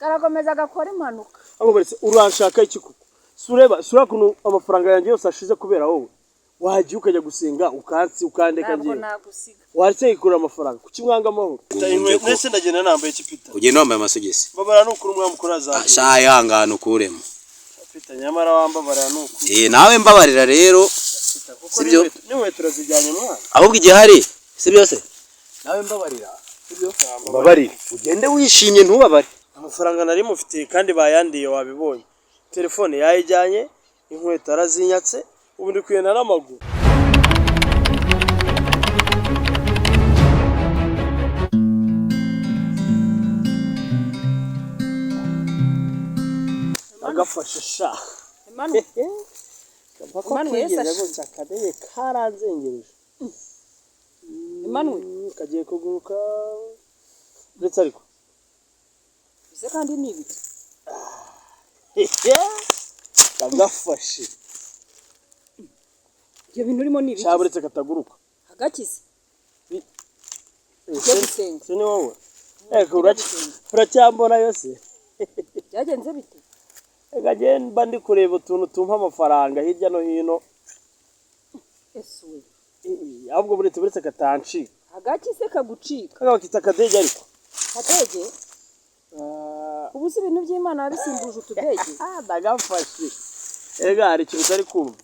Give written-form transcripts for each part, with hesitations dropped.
karakomeza agakora impanuka. Ahubwo baretse uranshaka iki kuko sura kuno amafaranga yanjye yose ashize kubera wowe wagiye ukajya gusenga ukandeka ngiye waretse ikura amafaranga kuki mwanga amahoro nese ndagenda nambaye ikipita ugenda wambaye amasogisi babara nukuri umwamukura za sha yangana ukuremo pita nyamara wambabara nukuri nawe mbabarira rero sibyo niwe turazijyanye mwana ahubwo igihe hari sibyo se nawe mbabarira sibyo mbabarira ugende wishimye ntubabare amafaranga nari mufite kandi bayandiye wabibonye telefone yayijyanye inkweto arazinyatse ubu ndi kuyena n'amaguru agafashe sha Emmanuel akadeye karanzengereje Emmanuel kagiye kuguruka ndetse ariko bize kandi nibiki agafashe ibyo bintu urimo nibiki cyaburetse kataguruka hagakize ujye gusenga se ni wowe uracyambona yose byagenze bite mba ndi kureba utuntu tumpa amafaranga hirya no hino esuwe ahubwo buretse katanci hagakize kagucika kagaba kita kadege ariko kadege ubu si ibintu by'Imana wabisimbuje utudege ndagafashe ega hari ikintu utari kumva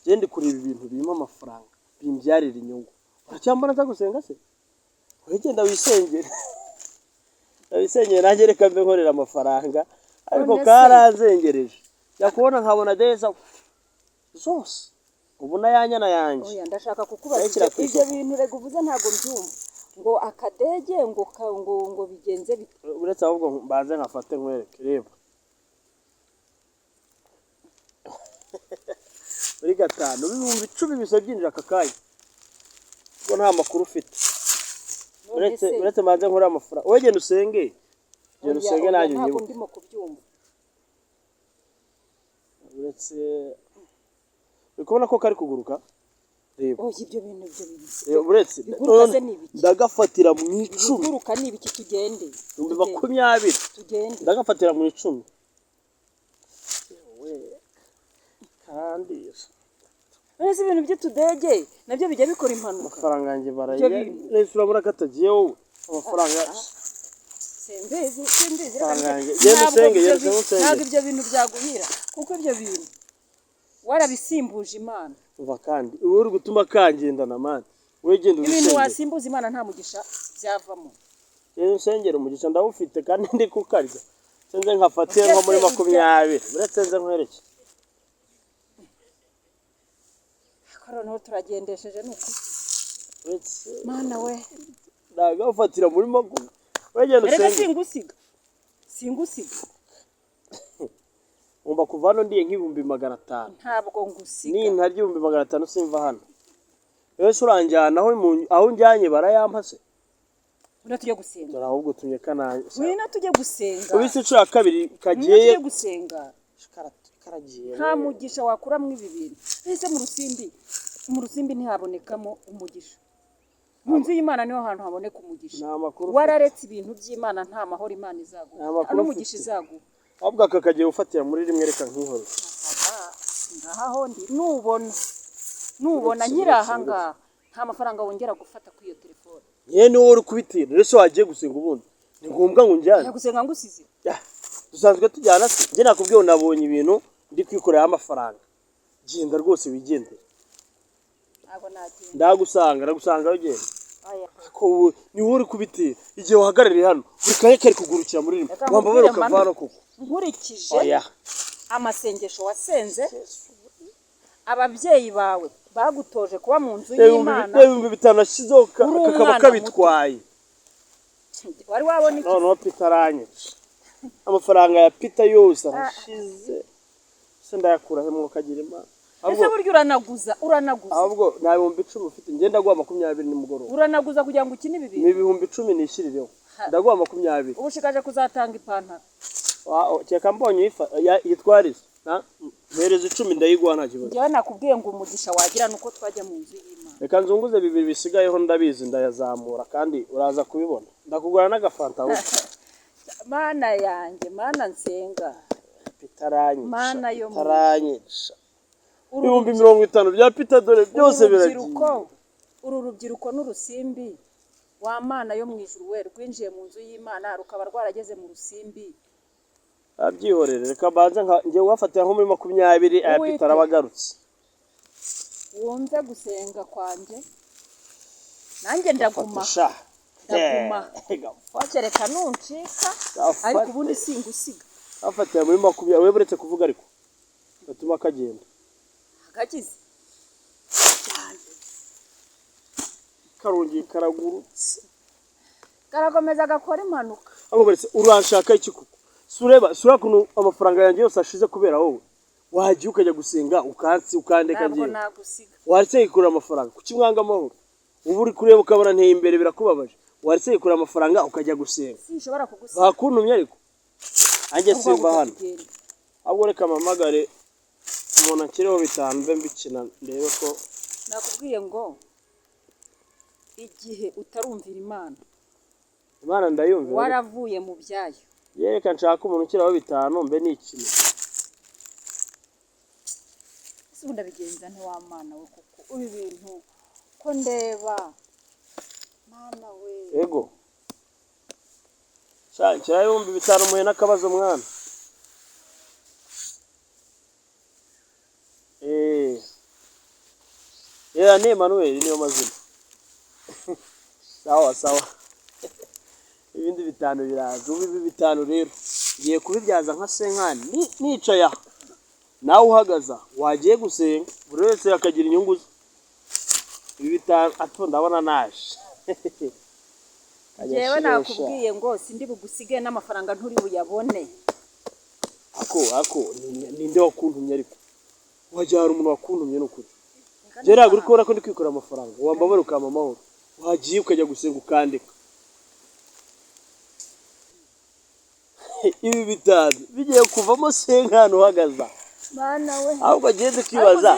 ndi kureba ibintu birimo amafaranga bimbyarira inyungu uracyambona atagusenga se wegenda wisengere nanjye reka mbe nkorera amafaranga ariko karanzengereje yakubona nkabona deza zose ubu nayanyana yanjye oya ndashaka kukubaza ibyo bintu rego uvuze ntago mbyumva ngo akadege ngo bigenze uretse ahubwo mbanze nkafate nkwereke reba muri gatanu ibihumbi 10 biso byinjira akakaye ngo nta makuru ufite uretse mbanze nkora amafaranga wowe genda usenge nanjye ntabwo ndimo kubyumva uretse ukubona ko kari kuguruka reba ibyo bintu uretse ndagafatira mu 10 kuguruka nibiki tugende 20 tugende ndagafatira mu 10 kandi nese ibintu by'utudege nabyo bijya bikora impanuka amafaranga yanjye baraye nese urabura katagiye wowe amafaranga sembeze ntabwo ibyo bintu byaguhira kuko ibyo bintu warabisimbuje Imana uva kandi uri gutuma kangendana mani wegenda ubisenge ibintu wasimbuza Imana nta mugisha byavamo usengera umugisha ndawufite kandi ndi kukarya senze nkafatiye nko muri 20 uretse nze nkwereke noneho turagendesheje nuko Mana we ndagafatira muri maguru wegenda usenge singusiga umba kuva hano ndiye nk'ibihumbi 500 ntabwo ngusiga ni ntarya 500 simva hano yose uranjyana aho njyanye barayampase ura tujye gusenga dore ahubwo tunyekana wina tujye gusenga ubise cyo kabiri kagiye tujye gusenga karagiye nta mugisha wakuramwe ibi bintu ese mu rusimbi ntihabonekamo umugisha mu nzu y'Imana niho hantu haboneka umugisha wararetse ibintu by'Imana nta mahoro Imana izaguha no mugisha izaguha ahubwo akakagiye ufatira muri rimwe reka nkihoro ngaho ndi nubona nkirahanga nta mafaranga wongera gufata kuri iyo telefone yene wowe uri kubitira rese wagiye gusenga ubundi ni ngombwa ngo njyane gusenga ngusize dusanzwe tujyana se njye nakubwiye nabonye ibintu ndi kwikorera amafaranga genda rwose wigendere ndagusanga wigenda ko ni wowe uri kubitira igihe wahagarariye hano uri kare kugurukira muri rimwe wambabara ukavana kuko nkurikije amasengesho wasenze ababyeyi bawe bagutoje kuba mu nzu y'Imana 500 ashizeho kakaba kabitwaye wari wabona iki no pitaranye amafaranga ya pita yose arashize se ndayakura he mu kagira Imana ese buryo uranaguza ahubwo na 10 ufite ngenda guha 20 nimugoroba uranaguza kugira ngo ukine ibi ni 10 nishirireho ndaguha 20 ubushikaje kuzatanga ipantaro cyeka mbonye yitwariza mpereza 10 ndayiguha nta kibazo njye nakubwiye ngo umugisha wagira nuko twajya mu nzu y'Imana reka nzunguze 2 bisigayeho ndabizi ndayazamura kandi uraza kubibona ndakugura n'agafanta mana yanjye, mana nsenga, mana yo mu ibihumbi 50 bya Peter dore byose biragiye. Uru rubyiruko n'urusimbi wa mana yo mu ijuru we rwinjiye mu nzu y'Imana rukaba rwarageze mu rusimbi. Abyihorere reka banza ngiye wafatira nko muri 20 aya Peter abagarutse. Wumve gusenga kwanje nanjye ndaguma wakereka nuncika ariko ubundi singusiga. Afatira muri 20 we buretse kuvuga ariko batuma kagenda agakize karungi karagurutse karagomeza gakora impanuka. Abo buretse uranshaka iki kuko sureba kuno amafaranga yanjye yose ashize kubera wowe wagiye ukajya gusenga ukatsi ukandeka ngiye waretse ikura amafaranga kuki mwanga amahoro ubu uri kureba ukabona nteye imbere birakubabaje waretse ikura amafaranga ukajya gusenga sinshobora kugusenga bakuntumye ariko anjye simba hano ahubwo reka mamagare umuntu akireho 5 mbe mbikina ndebe ko nakubwiye ngo igihe utarumvira Imana ndayumvira waravuye mu byayo yereka nshaka umuntu ukiraho 5 mbe nikina sibunda bigenza ntiwamana we kuko uyu bintu ko ndeba mana we ego cyangwa ibihumbi 5 muhe n'akabazo mwana ni Emmanuel niyo mazina sawa ibindi 5 biraza ubu 5 rero ngiye kubibyaza nka senkani nicaya nawe uhagaza wagiye gusenga buri wese akagira inyungu ibi 5 ato ndabona naje jewe nakubwiye ngo sindi bugusige n'amafaranga nturi buyabone ako ninde wakuntumye ariko wajyara umuntu wakuntumye n'ukuri gera guri kubona ko ndi kwikora amafaranga wambabara ukama amahoro wagiye ukajya gusenga ukandika ibi 5 bigiye kuvamo senkano uhagaza mana we ahubwo agende kwibaza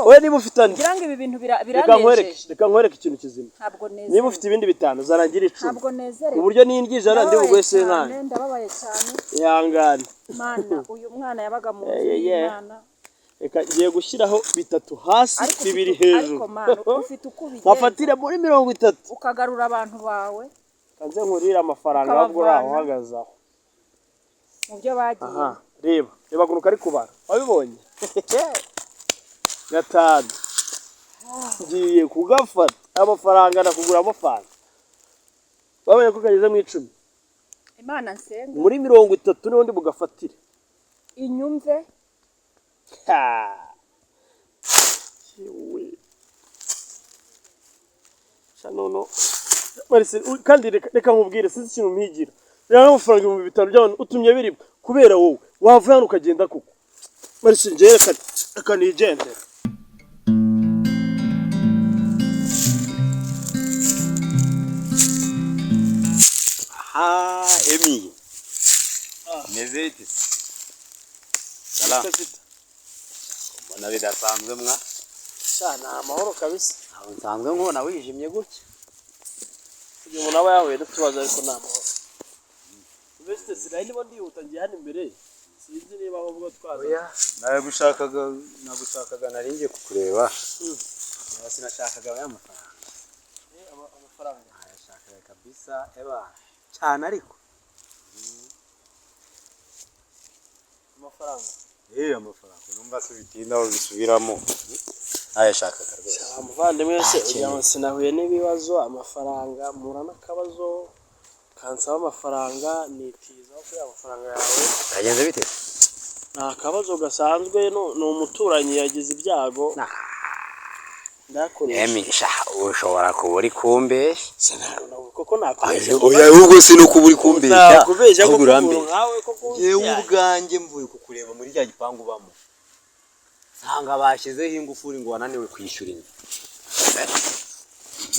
we niba ufitanye ngira ngo ibi bintu biranejeje reka nkwereke ikintu kizima ntabwo neza niba ufite ibindi 5 zarangira 10 ntabwo nezere uburyo ningije arandi bugwe senkano ndababaye cyane yangana mana uyu mwana yabaga mu y'Imana reka ngiye gushyiraho 3 hasi 2 hejuru ariko mana ufite ukubigenza bafatire muri 30 ukagarura abantu bawe kanze nkurira amafaranga ahubwo uraho uhagazaho mu byo bagiye reba gunuka ari kubara wabibonye 5 ngiye kugafata amafaranga nakugura amafaranga babonye ko kageze mu 10 Imana nsenga muri 30 n'undi bugafatire inyumve Shanono Marise kandi reka nkubwire sinzi ikintu mpigira rero amafaranga 500 by'abantu utumye biribwa kubera wowe wavuye hano ukagenda kuko Marise njye reka nigende Emi mezete Salam mbona bidasanzwe mwa cyana amahoro kabisa aho nsanzwe nkona wijimye gutya uyu muntu aba yahuye n'utubazo ariko nta mahoro Beste sirayini bo ndihuta ngiye hano imbere sinzi niba ahubwo twaza nagushakaga naringiye kukureba sinashakaga amafaranga ayashakaga kabisa eba cyane ariko amafaranga amafaranga numva se bitinda aho bisubiramo ayashakaga rwose amuvandimwe se ujya sinahuye n'ibibazo amafaranga mura n'akabazo kansaba amafaranga nitiza ko amafaranga yawe yagenze bite nta kabazo gasanzwe ni umuturanyi yagize ibyago ndakoresha emisha ushobora kuba uri kumbeshya sinarona koko nakoresha oya ubwo se no kuba uri kumbeshya kubeshya ko nkawe koko yewe ubwanjye mvuye kukureba muri rya gipangu bamo nsanga bashyizeho ingufuri ngo wananiwe kwishyura inzu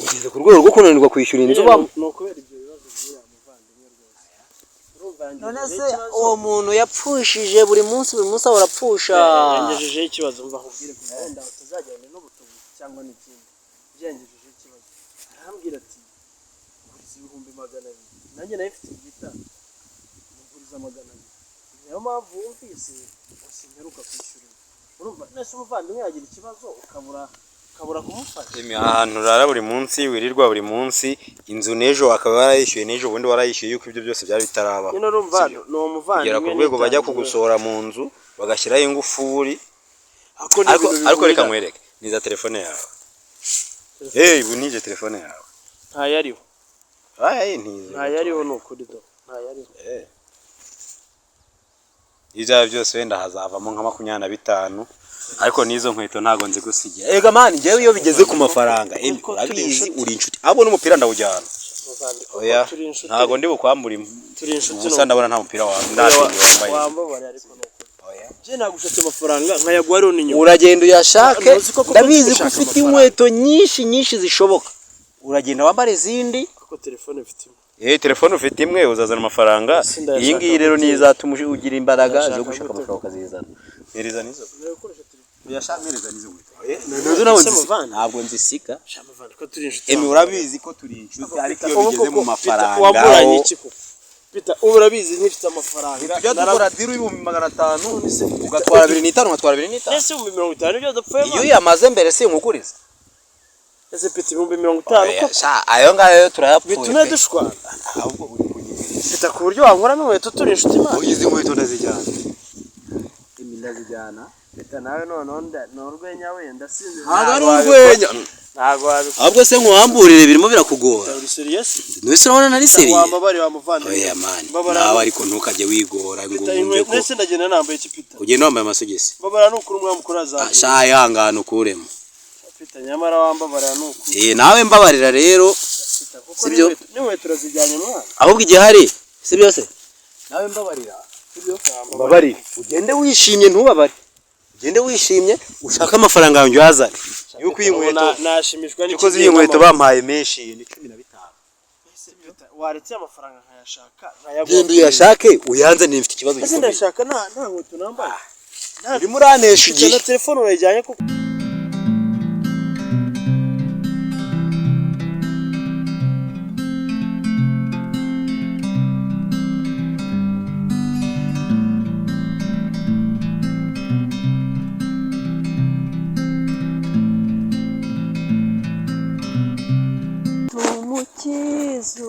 ugeze ku rwego rwo kunanirwa kwishyura inzu bamo no kubera ibyo bibazo by'ira muvandimwe rwose none se uwo muntu yapfushije buri munsi ahora apfusha yangejejeho ikibazo mva nkubwire ko wenda utazajyana n'ubutumwa cyangwa n'ikindi byangejejeho ikibazo arambwira ati nguriza 200,000 nanjye nayo mfite igitabo magana abiri niyo mpamvu wumvise usimperuka kwishyura urumva nese umuvandimwe yagira ikibazo ukabura kumufasha ahantu urara buri munsi wirirwa buri munsi inzu n'ejo akaba yarayishyuye n'ejo ubundi warayishyuye yuko ibyo byose byari bitarabaho nyine urumva no umuvandimwe kugera ku rwego bajya kugusohora mu nzu bagashyiraho ingufuri ariko reka nkwereke niza telefone yawe ubu nije telefone yawe ntayariho ntiza ntayariho ni ukuri do ntayariho ibyo byose wenda hazavamo nka 25 ariko n'izo nkweto ntago nzi gusigira ega mani njyewe iyo bigeze ku mafaranga urabizi uri inshuti abo n'umupira ndawujyana oya ntago ndi bukwambura ubusa ndabona nta mupira wawe ndashimye wambaye ariko oya je nagushatse amafaranga nkayagwa rero n'inyuma uragenda uyashake ndabizi ko ufite inkweto nyinshi zishoboka uragenda wambare izindi kuko telefone mfite telefone ufite imwe uzazana amafaranga iyi ngiyi rero nizatuma ugira imbaraga zo gushaka amafaranga ukazizana hereza nizo uyashamereza nizo ntabwo nzisiga urabizi ko turi inshuti ariko iyo bigeze mu mafaranga wamburanye iki ko bita urabizi ntifite amafaranga tujya dukora diru y'ibihumbi 500 ugatwara 25 ugatwara 25 nese 50 byo dapfuye iyo yamaze mbere si nkukuriza ese pita 50 ko ayo ngayo turayapfuye bitume dushwana ahubwo bita ku buryo wankoramo inkweto turi inshuti imana ugize inkweto ndazijyana ndazijyana bita nawe none urwenya wenda sinzi ntabwo ari urwenya ntabwo wabikora ahubwo se nkuhamburire birimo birakugora uri serious nese urabona nari serious wambabari wa muvandimwe oya mani nawe ariko ntukajye wigora ngo wumve ko nese ndagenda nambaye ikipita ugenda wambaye amasogisi babara nukuri umwe mukuru azaza sha yangana ukuremo pita nyamara wambabara nukuri nawe mbabarira rero sibyo niwe turazijyanye mwana ahubwo igihari sibyo se nawe mbabarira sibyo mbabarira ugende wishimye ntubabare ugende wishimye ushaka amafaranga yanjye yazane yuko iyi nkweto nashimishwa n'iko iyi nkweto bampaye menshi ni 15 waretse amafaranga nkayashaka nkayagwa genda uyashake uyanzanire mfite ikibazo gikomeye ndashaka nta nkweto nambaye uri muranesha igihe na telefone urayijyanye kuko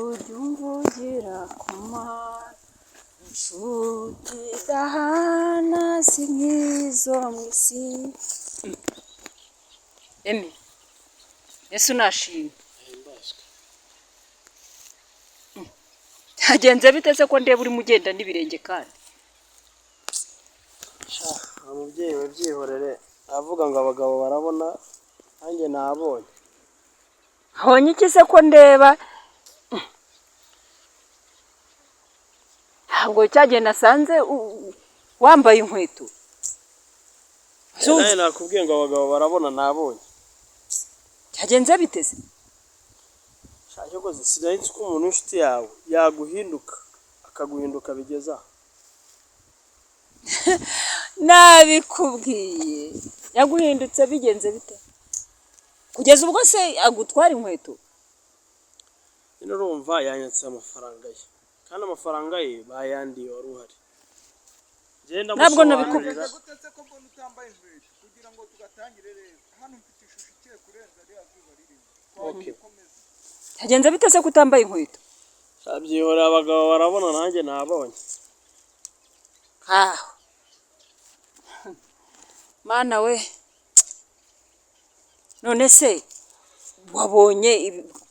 Ujumvugira kuma inshuti dahana sinkizo mwisi Emi Yesu nashimye hagenze biteze ko ndeba uri mugenda n'ibirenge kandi umubyeyi wabyihorere avuga ngo abagabo barabona nanjye nabonye honye iki se ko ndeba ntabwo cyagenda nasanze wambaye inkweto nawe nakubwiye ngo abagabo barabona nabonye cyagenze biteze shaka ko sinahitse ko umuntu w'inshuti yawe yaguhinduka akaguhinduka bigeza nabikubwiye yaguhindutse bigenze bite kugeza ubwo se agutwara inkweto ino urumva yanyatse amafaranga ye kandi amafaranga ye bayandiye wari uhari ntabwo nabikubwiye gutetse ko mbona utambaye inkweto kugira ngo tugatangire rero hano mfite ishusho ikiye kurenza ariya zuba ririmo cyagenze bite se kutambaye inkweto shabyihora abagabo barabona nanjye nabonye mana we none se wabonye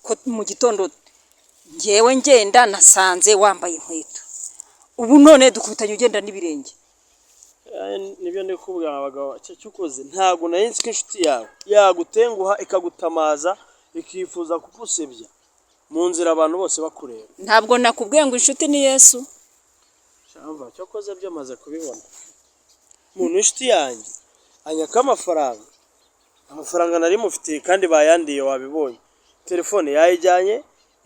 ko mu gitondo ngewe ngenda nasanze wambaye inkweto ubu none dukubitanye ugenda n'ibirenge nibyo ndi kubwira abagabo cyukoze ntago nayinzi ko inshuti yawe yagutenguha ikagutamaza ikifuza kugusebya mu nzira abantu bose bakureba ntabwo nakubwiye ngo inshuti ni Yesu shamva cyokoze byamaze kubibona umuntu inshuti yanjye anyaka amafaranga nari mufitiye kandi bayandiye wabibonye telefone yayijyanye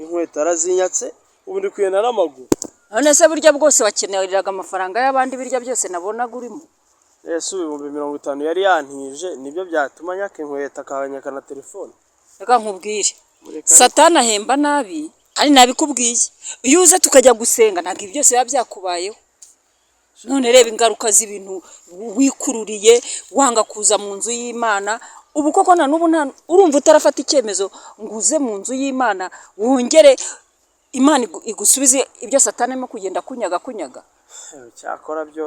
inkweto arazinyatse ubu ndi kugenda n'amaguru none se burya bwose wakenereraga amafaranga y'abandi birya byose nabonaga urimo Yesu 50 yari yantije nibyo byatuma nyaka inkweto akanyaka na telefone reka nkubwire Satani ahemba nabi ari nabikubwiye iyo uze tukajya gusenga ntabwo byose biba byakubayeho none reba ingaruka z'ibintu wikururiye wanga kuza mu nzu y'Imana. Ubu koko na n'ubu urumva utarafata icyemezo ngo uze mu nzu y'Imana wongere Imana igusubize ibyo Satani arimo kugenda kunyaga. Cyakora byo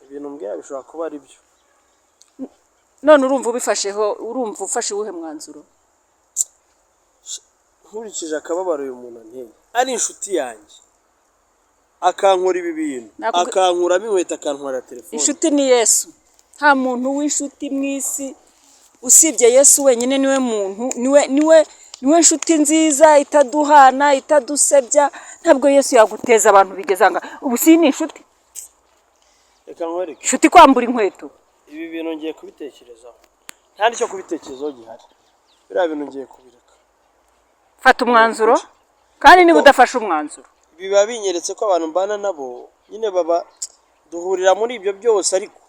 ibintu mbwira bishobora kuba ari byo. None urumva ubifasheho, urumva ufashe uwuhe mwanzuro? Nkurikije akababaro uyu muntu anteye, ari inshuti yanjye akankora ibi bintu, akankuramo inkweto, akantwara telefone. Inshuti ni Yesu. Nta muntu w'inshuti mu isi usibye Yesu wenyine, niwe muntu, niwe inshuti nziza itaduhana, itadusebya. Ntabwo Yesu yaguteza abantu bigezanga ubu si ni inshuti. Reka nkwereke inshuti kwambura inkweto. Ibi bintu ngiye kubitekerezaho, nta nicyo kubitekerezaho gihari. Biriya bintu ngiye kubireka. Fata umwanzuro, kandi niba udafashe umwanzuro biba binyeretse ko abantu mbana nabo nyine baba duhurira muri ibyo byose, ariko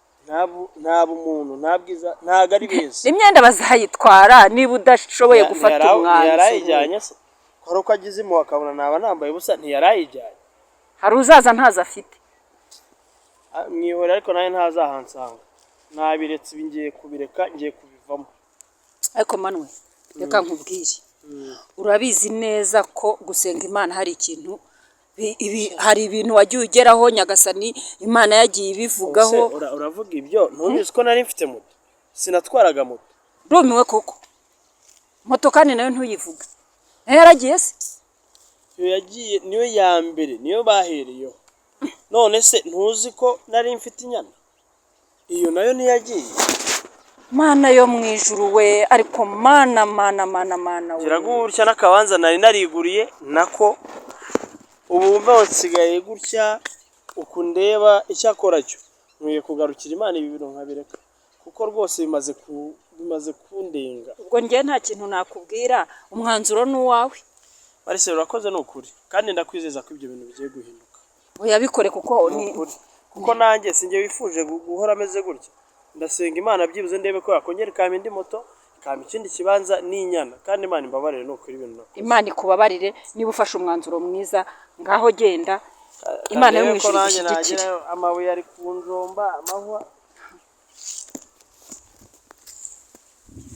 ntabwo umuntu ntabwiza ntago ari beza. Imyenda bazayitwara niba udashoboye gufata umwanzuro. Yarayijyanye se hari uko agize impuhwe akabona naba nambaye ubusa, ntiyarayijyanye. Hari uzaza ntaza afite mwihora, ariko nawe ntazahansanga. Nabiretse ibi ngiye kubireka, ngiye kubivamo. Ariko manwe reka nkubwire, urabizi neza ko gusenga Imana hari ikintu, hari ibintu wagiye ugeraho Nyagasani Imana yagiye ibivugaho. Uravuga ibyo ntubizi ko nari mfite moto, sinatwaraga moto. Rumiwe koko moto kandi nayo ntuyivuga, nayo yaragiye se? Iyo yagiye niyo ya mbere, niyo bahereyeho. None se ntuzi ko nari mfite inyana? Iyo nayo niyagiye. Mana yo mu ijuru we, ariko mana we. Giragutya n'akabanza nari nariguriye nako ubu mva nsigaye gutya ukundeba icyakora cyo. Nkwiye kugarukira Imana ibi bintu nkabireka, kuko rwose bimaze kundenga. Ubwo njye nta kintu nakubwira, umwanzuro n'uwawe. Marise urakoze n'ukuri, kandi ndakwizeza ko ibyo bintu bigiye guhinduka. Oya bikore kuko kuko nanjye sinjye wifuje guhora ameze gutya. Ndasenga Imana byibuze ndebe ko yakongera ikamba indi moto, ikamba ikindi kibanza n'inyana, kandi Imana imbabarire n'ukuri ibintu nakoze. Imana ikubabarire niba ufashe umwanzuro mwiza, ngaho genda. Imana yo mu ijuru igushyigikire. Amabuye ari kunjomba, amahwa